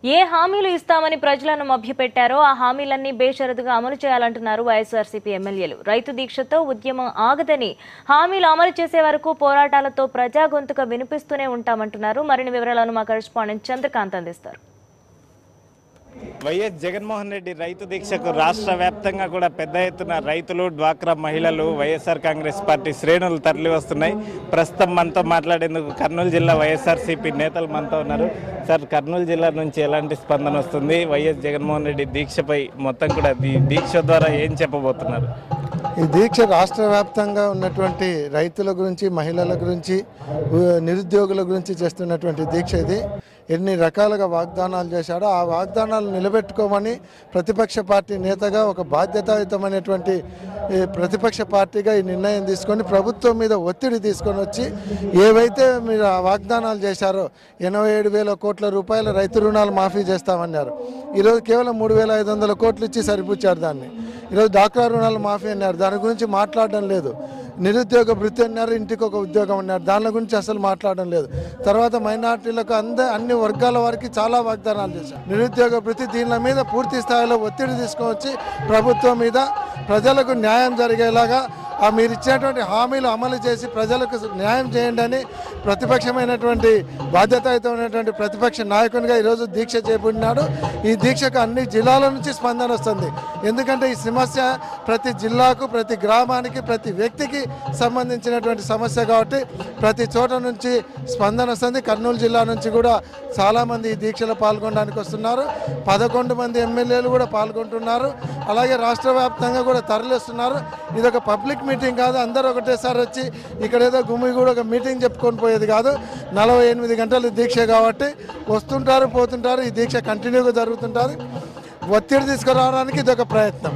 ఏ హామీలు ఇస్తామని ప్రజలను మభ్యపెట్టారో ఆ హామీలన్నీ బేషరతుగా అమలు చేయాలంటున్నారు వైఎస్ఆర్సీపీ ఎమ్మెల్యేలు. రైతు దీక్షతో ఉద్యమం ఆగదని, హామీలు అమలు చేసే వరకు పోరాటాలతో ప్రజా గొంతుక వినిపిస్తూనే ఉంటామంటున్నారు. మరిన్ని వివరాలను మా కరెస్పాండెంట్ చంద్రకాంత్ అందిస్తారు. వైఎస్ జగన్మోహన్ రెడ్డి రైతు దీక్షకు రాష్ట్ర వ్యాప్తంగా కూడా పెద్ద ఎత్తున రైతులు, డ్వాక్రా మహిళలు, వైఎస్ఆర్ కాంగ్రెస్ పార్టీ శ్రేణులు తరలి వస్తున్నాయి. ప్రస్తుతం మనతో మాట్లాడేందుకు కర్నూలు జిల్లా వైఎస్ఆర్సీపీ నేతలు మనతో ఉన్నారు. సార్, కర్నూలు జిల్లా నుంచి ఎలాంటి స్పందన వస్తుంది? వైఎస్ జగన్మోహన్ రెడ్డి దీక్షపై మొత్తం కూడా దీక్ష ద్వారా ఏం చెప్పబోతున్నారు? ఈ దీక్ష రాష్ట్ర వ్యాప్తంగా ఉన్నటువంటి రైతుల గురించి, మహిళల గురించి, నిరుద్యోగుల గురించి చేస్తున్నటువంటి దీక్ష ఇది. ఎన్ని రకాలుగా వాగ్దానాలు చేశాడో ఆ వాగ్దానాలు నిలబెట్టుకోమని ప్రతిపక్ష పార్టీ నేతగా, ఒక బాధ్యతాయుతమైనటువంటి ప్రతిపక్ష పార్టీగా ఈ నిర్ణయం తీసుకొని ప్రభుత్వం మీద ఒత్తిడి తీసుకొని వచ్చి ఏవైతే మీరు ఆ వాగ్దానాలు చేశారో 87,000 కోట్ల రూపాయల రైతు రుణాలు మాఫీ చేస్తామన్నారు. ఈరోజు కేవలం 3,500 కోట్లు ఇచ్చి సరిపుచ్చారు దాన్ని. ఈరోజు డాక్రా రుణాలు మాఫీ అన్నారు, దాని గురించి మాట్లాడడం లేదు. నిరుద్యోగ భృతి అన్నారు, ఇంటికి ఒక ఉద్యోగం అన్నారు, దాని గురించి అసలు మాట్లాడడం లేదు. తర్వాత మైనార్టీలకు అన్ని వర్గాల వారికి చాలా వాగ్దానాలు చేశారు. నిరుద్యోగ భృతి దీని మీద పూర్తి స్థాయిలో ఒత్తిడి తీసుకొచ్చి ప్రభుత్వం మీద ప్రజలకు న్యాయం జరిగేలాగా మీరు ఇచ్చినటువంటి హామీలు అమలు చేసి ప్రజలకు న్యాయం చేయండి అని ప్రతిపక్షమైనటువంటి బాధ్యతాయుతమైనటువంటి ప్రతిపక్ష నాయకునిగా ఈరోజు దీక్ష చేపట్టినాడు. ఈ దీక్షకు అన్ని జిల్లాల నుంచి స్పందన వస్తుంది. ఎందుకంటే ఈ సమస్య ప్రతి జిల్లాకు, ప్రతి గ్రామానికి, ప్రతి వ్యక్తికి సంబంధించినటువంటి సమస్య కాబట్టి ప్రతి చోట నుంచి స్పందన వస్తుంది. కర్నూలు జిల్లా నుంచి కూడా చాలామంది ఈ దీక్షలో పాల్గొనడానికి వస్తున్నారు. 11 మంది ఎమ్మెల్యేలు కూడా పాల్గొంటున్నారు. అలాగే రాష్ట్ర వ్యాప్తంగా కూడా తరలిస్తున్నారు. ఇది ఒక పబ్లిక్ మీటింగ్ కాదు, అందరూ ఒకటేసారి వచ్చి ఇక్కడ ఏదో గుమ్మి కూడా ఒక మీటింగ్ చెప్పుకొని పోయేది కాదు. 48 గంటల దీక్ష కాబట్టి వస్తుంటారు, పోతుంటారు. ఈ దీక్ష కంటిన్యూగా జరుగుతుంటుంది. ఒత్తిడి తీసుకురావడానికి ఇది ఒక ప్రయత్నం.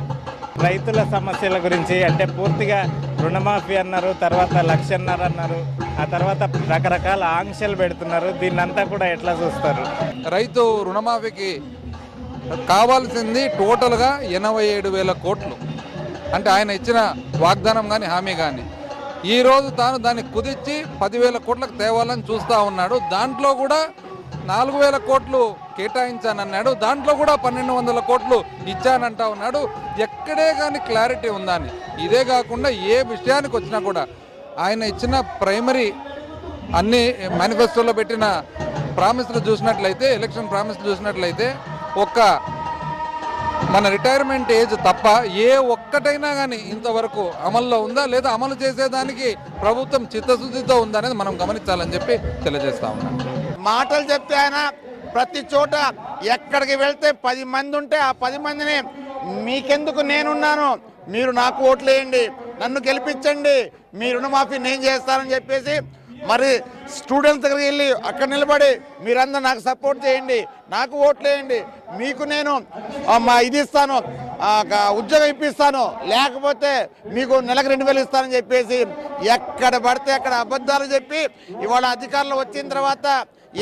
రైతుల సమస్యల గురించి అంటే పూర్తిగా రుణమాఫీ అన్నారు, తర్వాత 1,00,000 అన్నారు, ఆ తర్వాత రకరకాల ఆంక్షలు పెడుతున్నారు. దీన్నంతా కూడా ఎట్లా చూస్తారు? రైతు రుణమాఫీకి కావాల్సింది టోటల్గా 87,000 కోట్లు. అంటే ఆయన ఇచ్చిన వాగ్దానం కానీ, హామీ కానీ ఈరోజు తాను దాన్ని కుదిర్చి 10,000 కోట్లకు తేవాలని చూస్తూ ఉన్నాడు. దాంట్లో కూడా 4,000 కోట్లు కేటాయించానన్నాడు. దాంట్లో కూడా 1,200 కోట్లు ఇచ్చానంటా ఉన్నాడు. ఎక్కడే కానీ క్లారిటీ ఉందని. ఇదే కాకుండా ఏ విషయానికి వచ్చినా కూడా ఆయన ఇచ్చిన ప్రైమరీ అన్ని మేనిఫెస్టోలో పెట్టిన ప్రామిస్లు చూసినట్లయితే, ఎలక్షన్ ప్రామిస్లు చూసినట్లయితే మన రిటైర్మెంట్ ఏజ్ తప్ప ఏ ఒక్కటైనా కానీ ఇంతవరకు అమల్లో ఉందా, లేదా అమలు చేసేదానికి ప్రభుత్వం చిత్తశుద్ధితో ఉందా అనేది మనం గమనించాలని చెప్పి తెలియజేస్తా ఉన్నాం. మాటలు చెప్తే ఆయన ప్రతి చోట ఎక్కడికి వెళ్తే 10 మంది ఉంటే ఆ 10 మందిని మీకెందుకు నేనున్నాను, మీరు నాకు ఓట్లేయండి, నన్ను గెలిపించండి, మీ రుణమాఫీ నేను చేస్తానని చెప్పేసి మరి స్టూడెంట్స్ దగ్గరికి వెళ్ళి అక్కడ నిలబడి మీరందరూ నాకు సపోర్ట్ చేయండి, నాకు ఓట్లేయండి, మీకు నేను ఇది ఇస్తాను, ఉద్యోగం ఇప్పిస్తాను, లేకపోతే మీకు నెలకు 2,000 ఇస్తానని చెప్పేసి ఎక్కడ పడితే అక్కడ అబద్ధాలు చెప్పి ఇవాళ అధికారంలో వచ్చిన తర్వాత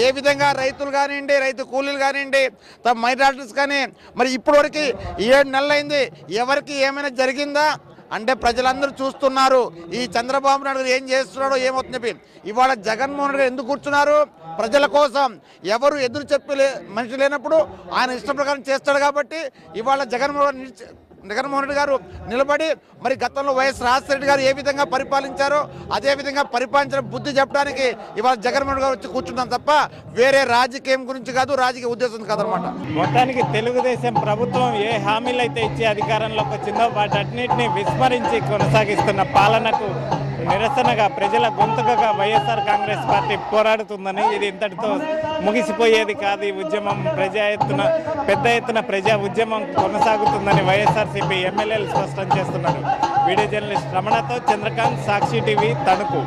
ఏ విధంగా రైతులు కానివ్వండి, రైతు కూలీలు కానివ్వండి, తమ మైనారిటీస్ కానీ మరి ఇప్పటివరకు 7 నెలలైంది, ఎవరికి ఏమైనా జరిగిందా అంటే ప్రజలందరూ చూస్తున్నారు. ఈ చంద్రబాబు నాయుడు గారు ఏం చేస్తున్నాడో ఏమవుతుంది చెప్పి ఇవాళ జగన్మోహన్ రెడ్డి ఎందుకు కూర్చున్నారు? ప్రజల కోసం. ఎవరు ఎదురు చెప్పి మనిషి లేనప్పుడు ఆయన ఇష్ట ప్రకారం చేస్తాడు కాబట్టి ఇవాళ జగన్మోహన్ రెడ్డి గారు నిలబడి మరి గతంలో వైఎస్ రాజశేఖర రెడ్డి గారు ఏ విధంగా పరిపాలించారో అదే విధంగా పరిపాలించిన బుద్ధి చెప్పడానికి ఇవాళ జగన్మోహన్ రెడ్డి గారు వచ్చి కూర్చున్నాం తప్ప వేరే రాజకీయం గురించి కాదు, రాజకీయ ఉద్దేశం కాదనమాట. మొత్తానికి తెలుగుదేశం ప్రభుత్వం ఏ హామీలు అయితే ఇచ్చి అధికారంలోకి వచ్చిందో వాటన్నిటిని విస్మరించి కొనసాగిస్తున్న పాలనకు నిరసనగా ప్రజల గొంతుకగా వైఎస్ఆర్ కాంగ్రెస్ పార్టీ పోరాడుతుందని, ఇది ఇంతటితో ముగిసిపోయేది కాదు. ఈ ఉద్యమం పెద్ద ఎత్తున ప్రజా ఉద్యమం కొనసాగుతుందని వైఎస్ఆర్సీపీ ఎమ్మెల్యేలు స్పష్టం చేస్తున్నారు. వీడియో జర్నలిస్ట్ రమణతో చంద్రకాంత్, సాక్షి టీవీ, తణుకు.